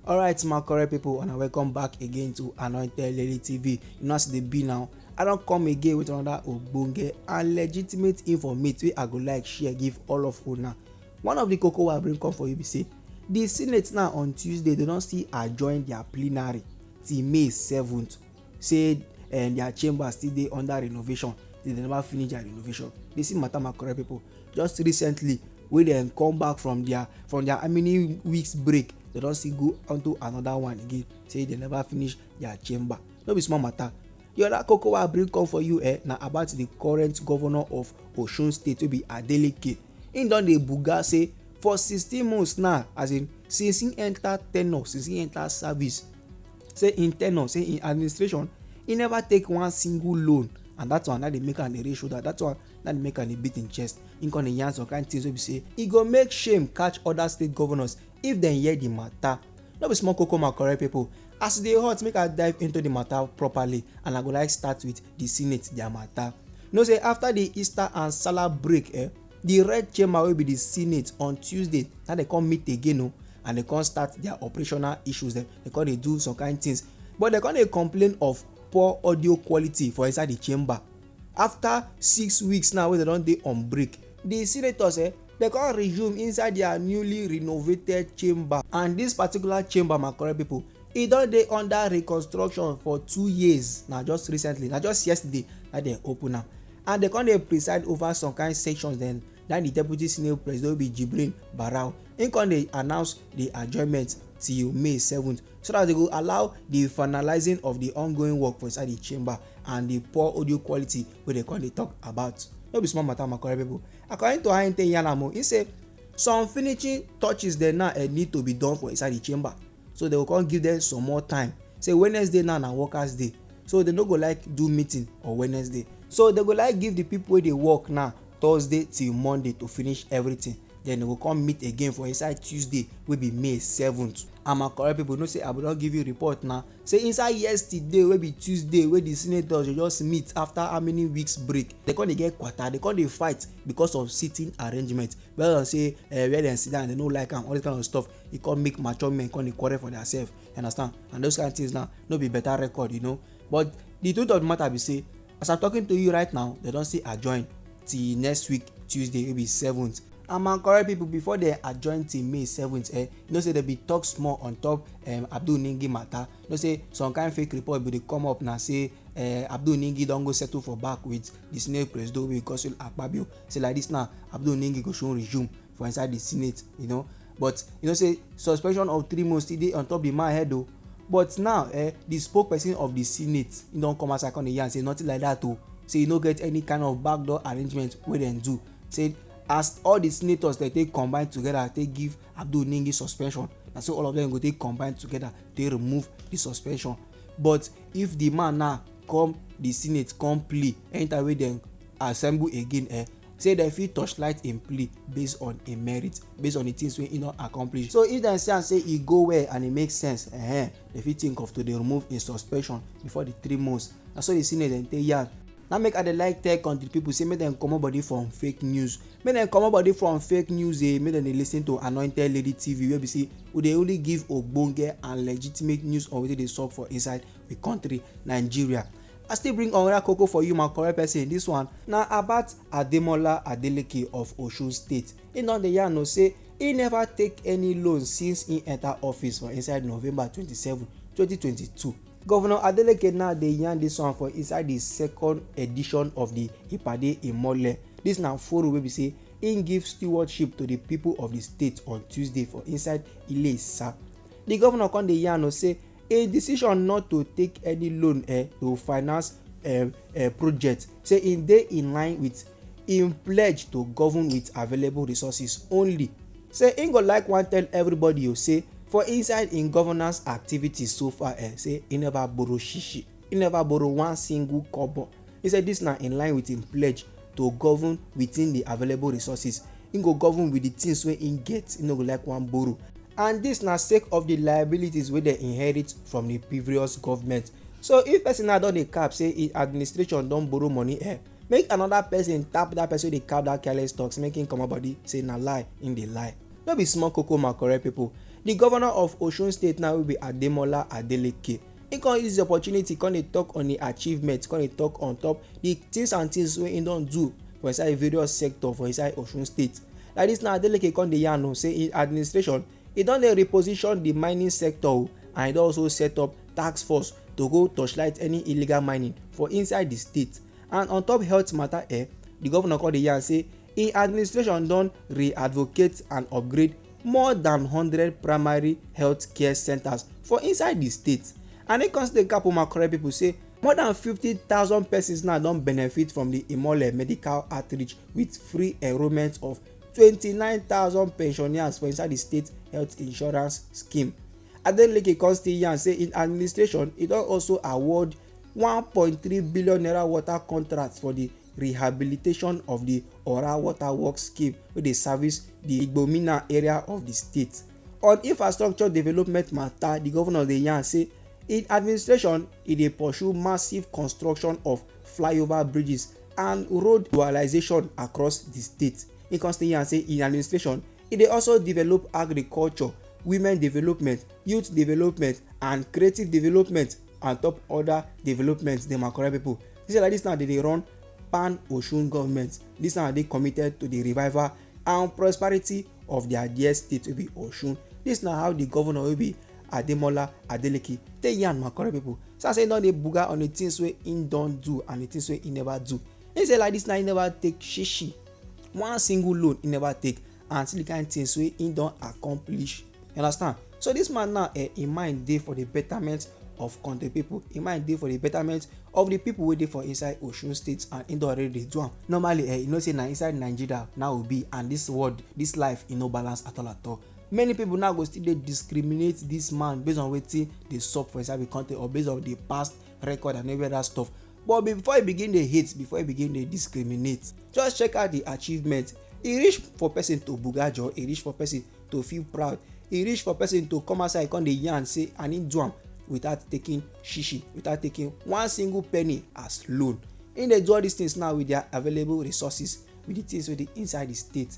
Alright, my correct people, and welcome back again to Anointed Lady TV. You know as dey be now, I don come again with another ogbonge and legitimate informate wey I go like share give all of una. One of the koko wey I bring come for you be say the Senate now on Tuesday they don still adjourn their plenary till May 7th. Say their chamber still dey under renovation till they never finish their renovation. Dey see matter, my correct people. Just recently wey dem come back from their how many weeks break, they don still go onto another one again, say they never finish their chamber. No be small matter. The other koko wey I bring come for you na about the current governor of Osun State wey be Adeleke. Him don dey buga say for 16 months now, as in since he enter tenure, since he enter service, say in tenure, say in administration, he never take one single loan, and that one na dey make am dey raise shoulder. That one na dey make am dey beat him chest. Him come dey yarn some kind things wey be say e go make shame catch other state governors if dem hear the matter. No be small koko, my correct people. As e dey hot, make I dive into the matter properly, and I go like start with the Senate their matter. You know say after the Easter and Salah break, the red chamber wey be the Senate on Tuesday, na dey come meet again and they come start their operational issues. They come dey do some kind things, but they come dey complain of poor audio quality for inside the chamber. After 6 weeks now wey they don dey on break, the senators they come resume inside their newly renovated chamber, and this particular chamber, my correct people, e don dey under reconstruction for 2 years. Na just recently, na just yesterday that dem open am, and they come dey preside over some kind sections. Then the deputy senate president wey be Jibrin Barau, him come dey announce the adjournment till May 7th, so that they go allow the finalizing of the ongoing work for inside the chamber and the poor audio quality wey they come dey talk about. No be small matter, my correct people. According to how him take yarn am, he say some finishing touches dem now need to be done for inside the chamber, so they go come give them some more time. Say Wednesday now na workers day, so they no go like do meeting on Wednesday, so they go like give the people wey dey work now Thursday till Monday to finish everything. Then they go come meet again for inside Tuesday wey be May 7th. And my correct people know say I will not give you report now. Say inside yesterday wey be Tuesday, wey the senators just meet after how many weeks break, they come dey get quarter, they come dey fight because of seating arrangement. Well done say where dem sit down they no like am, all this kind of stuff. E come make mature men come dey quarrel for themselves, understand? And those kind of things now no be better record, you know. But the truth of the matter be say, as I'm talking to you right now, they don say adjourn till next week Tuesday wey be 7th. And my correct people, before they adjourn till May 7th, you know say they be talk small on top Abdul Ningi matter. You know say some kind fake report will they come up now say Abdul Ningi don go settle for back with the Senate president wey Godswill Akpabio. Say like this now, Abdul Ningi go show resume for inside the Senate, you know. But you know say suspension of 3 months still dey on top the man head though. But now the spokesperson of the Senate, he don come outside on the yarn say nothing like that though. Say you no get any kind of backdoor arrangement wey dem do. Say as all the senators they take combine together, they give Abdul Ningi suspension, and so all of them go take combine together, they remove the suspension. But if the man now come the Senate come plea, anytime wey dem assemble again, say dem fit torchlight im plea based on im merit, based on the things wey e don accomplish. So if dem say e go well and e make sense, dem fit think of to dey remove im suspension before the 3 months. Na so the Senate dem take yarn. Now make I dey like tell country people say make dem comot body from fake news. Make dem comot body from fake news, make dem dey lis ten to Anointed Lady TV wey be say we dey only give ogbonge and legitimate news on wetin dey sup for inside the country Nigeria. I still bring another koko for you, my correct person. This one na about Ademola Adeleke of Osun State. He don dey yarn say he never take any loan since he enter office for inside November 27, 2022. Governor Adeleke now dey yarn this one for inside the 2nd edition of the Ipade Imole. This na forum wey be say im give stewardship to the people of the state on Tuesday for inside Ile-Ifa. The governor come dey yarn say a decision not to take any loan to finance project, say im dey in line with im pledge to govern with available resources only. Say im go like wan tell everybody say for inside in governance activities so far, say he never borrow shishi, he never borrow one single kobo. He said this na in line with him pledge to govern within the available resources. He go govern with the things wey he get, he no go like one borrow. And this na sake of the liabilities wey they inherit from the previous government. So if person now don dey cap say his administration don borrow money, make another person tap that person dey cap that careless talks, make him comot body say na lie in dey lie. No be small koko, my correct people. The governor of Osun State now will be Ademola Adeleke. He come use the opportunity come dey talk on the achievement, come dey talk on top the things and things wey he don do for inside various sector for inside Osun State. Like this now, Adeleke come dey yarn o say in administration e don dey reposition the mining sector o, and e don also set up task force to go torchlight any illegal mining for inside the state. And on top health matter the governor come dey yarn say im administration don re-advocate and upgrade more than 100 primary health care centers for inside the state. And e come still cap my correct people say more than 50,000 persons now don benefit from the Imole medical outreach with free enrollment of 29,000 pensioners for inside the state health insurance scheme. Adeleke come still yarn say in administration e don also award 1.3 billion naira water contracts for the rehabilitation of the Ora water works scheme wey dey service the Igbomina area of the state. On infrastructure development matter, the governor dey yarn say in administration e dey pursue massive construction of flyover bridges and road dualization across the state. He come still yarn say in administration e dey also develop agriculture, women development, youth development and creative development on top other developments dem my correct people. He say like this now dey run pan Osun government. This now dey committed to the revival and prosperity of their dear state wey be Osun. This na how the governor wey be Ademola Adeleke take yarn my correct people. So I say don dey buga on the things wey im don do and the things wey im never do. He say like this now im never take shishi, one single loan im never take, and still the kind things wey im don accomplish. You understand? So this man now im mind dey for the betterment of country people. Im mind dey for the betterment of the people wey dey for inside Osun State, and im don already dey do am. Normally you know say na inside Nigeria now we be, and this world, this life e no balance at all at all. Many people now go still dey discriminate this man based on wetin dey sup for inside the country or based on the past record and every other stuff. But before you begin dey hate, before you begin dey discriminate, just check out the achievement. E reach for person to bugajo, e reach for person to feel proud, e reach for person to come outside come dey yarn say I need do am without taking shishi, without taking one single penny as loan. Im dey do all these things now with their available resources, with the things wey dey inside the state.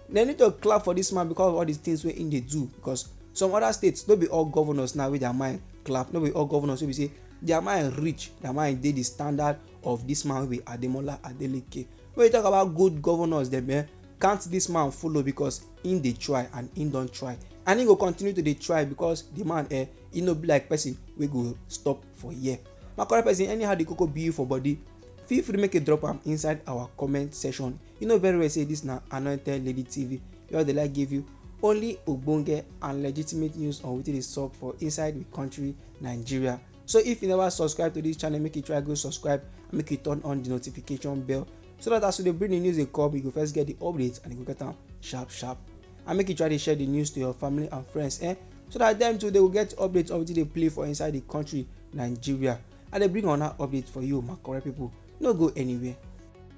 They need to clap for this man because of all these things wey im dey do, because some other states no be all governors now wey their mind clap, no be all governors wey be say their mind reach, their mind dey the standard of this man wey be Ademola Adeleke. When you talk about good governors dem can't this man follow because im dey try and im don try, and im go continue to dey try because the man e no be like person wey go stop for here. My correct person, anyhow the koko be for body, feel free make a drop am inside our comment section. You know very well say this na Anointed Lady TV, where dey like give you only ogbonge and legitimate news on wetin dey sup for inside the country Nigeria. So if you never subscribe to this channel, make you try go subscribe and make you turn on the notification bell, so that as we dey bring the news dey come, you go first get the updates and you go get am sharp sharp. And make you try to share the news to your family and friends so that them too they will get updates on wetin dey play for inside the country Nigeria. And they bring on that update for you my correct people. No go anywhere.